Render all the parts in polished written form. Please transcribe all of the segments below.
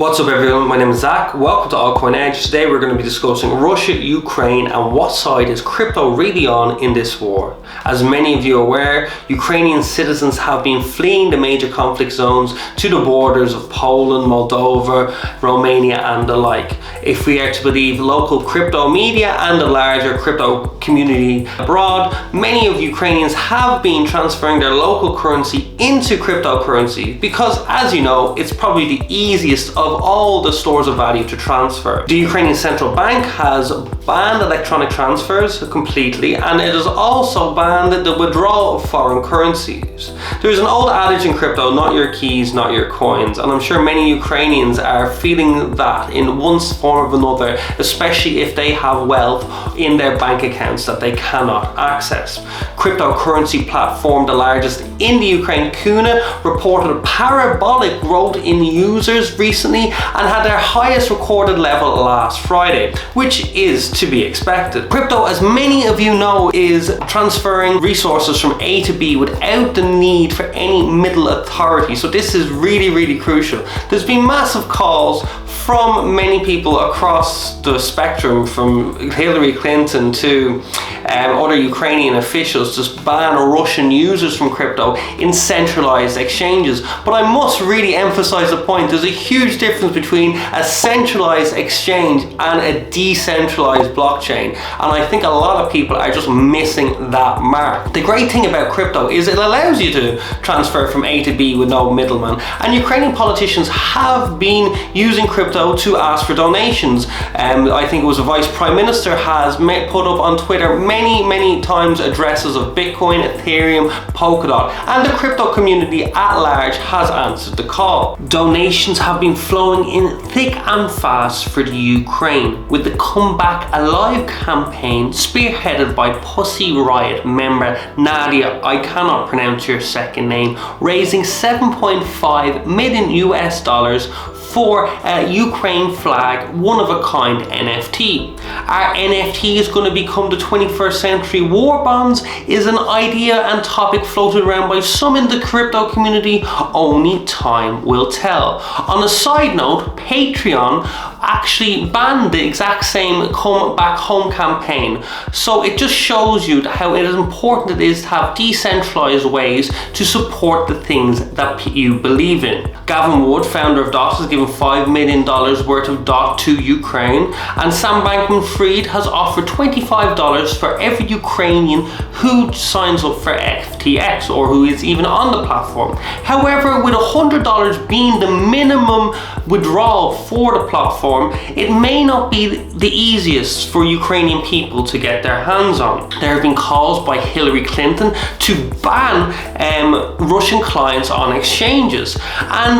What's up everyone, my name is Zach, welcome to Altcoin Edge. Today we're going to be discussing Russia, Ukraine and what side is crypto really on in this war. As many of you are aware, Ukrainian citizens have been fleeing the major conflict zones to the borders of Poland, Moldova, Romania and the like. If we are to believe local crypto media and the larger crypto community abroad, many of Ukrainians have been transferring their local currency into cryptocurrency because, as you know, it's probably the easiest of all the stores of value to transfer. The Ukrainian central bank has banned electronic transfers completely, and it has also banned the withdrawal of foreign currencies. There's an old adage in crypto, not your keys, not your coins, and I'm sure many Ukrainians are feeling that in one form or another, especially if they have wealth in their bank accounts that they cannot access. Cryptocurrency platform, the largest in the Ukraine, Kuna, reported a parabolic growth in users recently and had their highest recorded level last Friday, which is to be expected. Crypto, as many of you know, is transferring resources from A to B without the need for any middle authority. So this is really crucial. There's been massive calls from many people across the spectrum, from Hillary Clinton to other Ukrainian officials, to ban Russian users from crypto in centralized exchanges. But I must really emphasize the point, there's a huge difference between a centralized exchange and a decentralized blockchain. And I think a lot of people are just missing that mark. The great thing about crypto is it allows you to transfer from A to B with no middleman. And Ukrainian politicians have been using crypto to ask for donations. I think it was the Vice Prime Minister has put up on Twitter many times addresses of Bitcoin, Ethereum, Polkadot, and the crypto community at large has answered the call. Donations have been flowing in thick and fast for the Ukraine, with the Comeback Alive campaign spearheaded by Pussy Riot member Nadia, I cannot pronounce your second name, raising $7.5 million for a Ukraine flag one-of-a-kind NFT. Are NFTs going to become the 21st century war bonds is an idea and topic floated around by some in the crypto community. Only time will tell. On a side note, Patreon actually banned the exact same Come Back Home campaign. So it just shows you how important it is to have decentralized ways to support the things that you believe in. Gavin Wood, founder of DOT, has given $5 million worth of DOT to Ukraine, and Sam Bankman-Fried has offered $25 for every Ukrainian who signs up for FTX or who is even on the platform. However, with $100 being the minimum withdrawal for the platform, it may not be the easiest for Ukrainian people to get their hands on. There have been calls by Hillary Clinton to ban Russian clients on exchanges, and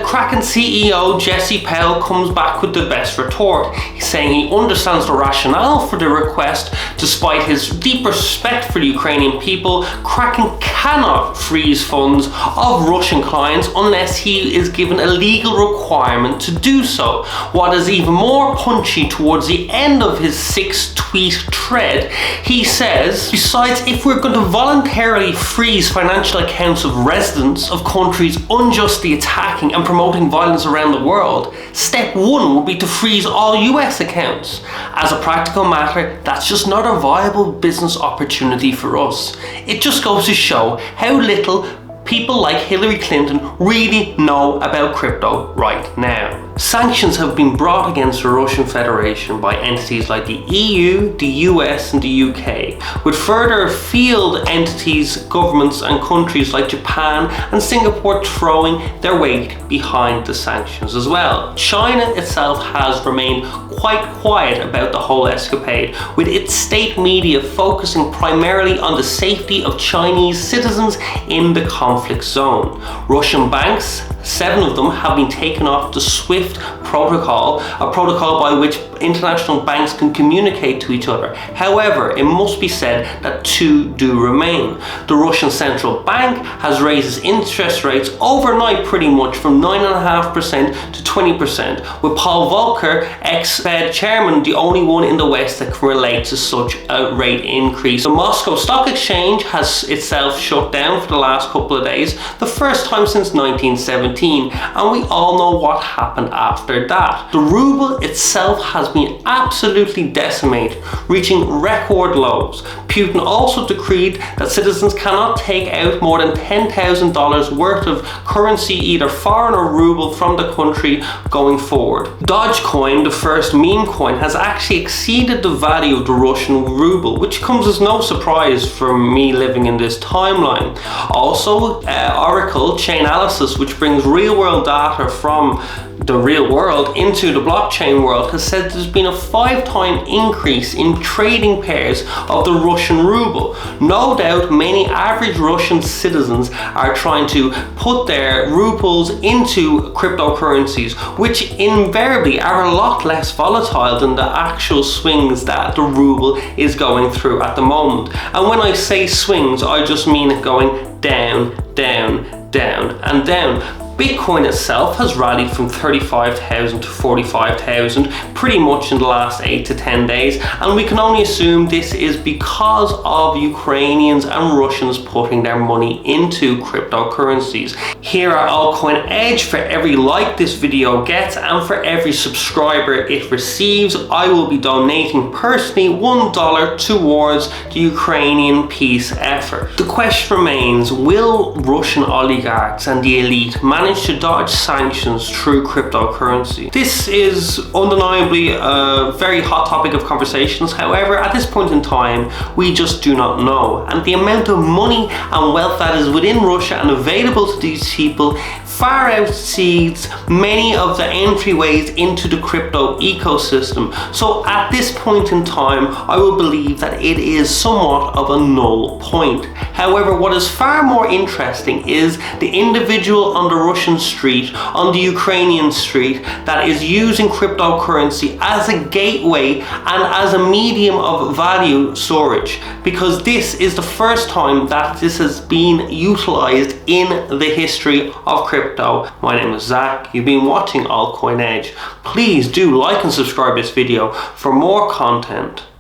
Kraken CEO Jesse Powell comes back with the best retort. He's saying he understands the rationale for the request. Despite his deep respect for the Ukrainian people, Kraken cannot freeze funds of Russian clients unless he is given a legal requirement to do so. What is even more punchy, towards the end of his 6-tweet thread, he says, besides, if we're going to voluntarily freeze financial accounts of residents of countries unjustly attacking and promoting violence around the world, step one would be to freeze all US accounts. As a practical matter, that's just not a viable business opportunity for us. It just goes to show how little people like Hillary Clinton really know about crypto right now. Sanctions have been brought against the Russian Federation by entities like the EU, the US and the UK, with further field entities, governments and countries like Japan and Singapore throwing their weight behind the sanctions as well. China itself has remained quite quiet about the whole escapade, with its state media focusing primarily on the safety of Chinese citizens in the conflict zone. Russian banks, 7 of them, have been taken off the SWIFT protocol, a protocol by which international banks can communicate to each other. However, it must be said that 2 do remain. The Russian central bank has raised its interest rates overnight pretty much from 9.5% to 20%, with Paul Volcker, ex-Fed chairman, the only one in the West that can relate to such a rate increase. The Moscow Stock Exchange has itself shut down for the last couple of days, the first time since 1917. 2019, and we all know what happened after that. The ruble itself has been absolutely decimated, reaching record lows. Putin also decreed that citizens cannot take out more than $10,000 worth of currency, either foreign or ruble, from the country going forward. Dogecoin, the first meme coin, has actually exceeded the value of the Russian ruble, which comes as no surprise for me living in this timeline. Also, Oracle Chainalysis, which brings real-world data from the real world into the blockchain world, has said there's been a 5-time increase in trading pairs of the Russian ruble. No doubt many average Russian citizens are trying to put their rubles into cryptocurrencies, which invariably are a lot less volatile than the actual swings that the ruble is going through at the moment. And when I say swings, I just mean it going down, down, down, and down. Bitcoin itself has rallied from 35,000 to 45,000 pretty much in the last 8 to 10 days, and we can only assume this is because of Ukrainians and Russians putting their money into cryptocurrencies. Here at Altcoin Edge, for every like this video gets and for every subscriber it receives, I will be donating personally $1 towards the Ukrainian peace effort. The question remains, will Russian oligarchs and the elite manage to dodge sanctions through cryptocurrency? This is undeniably a very hot topic of conversations. However, at this point in time, we just do not know. And the amount of money and wealth that is within Russia and available to these people far exceeds many of the entryways into the crypto ecosystem. So at this point in time, I will believe that it is somewhat of a null point. However, what is far more interesting is the individual on the Russian street, on the Ukrainian street, that is using cryptocurrency as a gateway and as a medium of value storage, because this is the first time that this has been utilized in the history of crypto. My name is Zach. You've been watching Altcoin Edge. Please do like and subscribe this video for more content.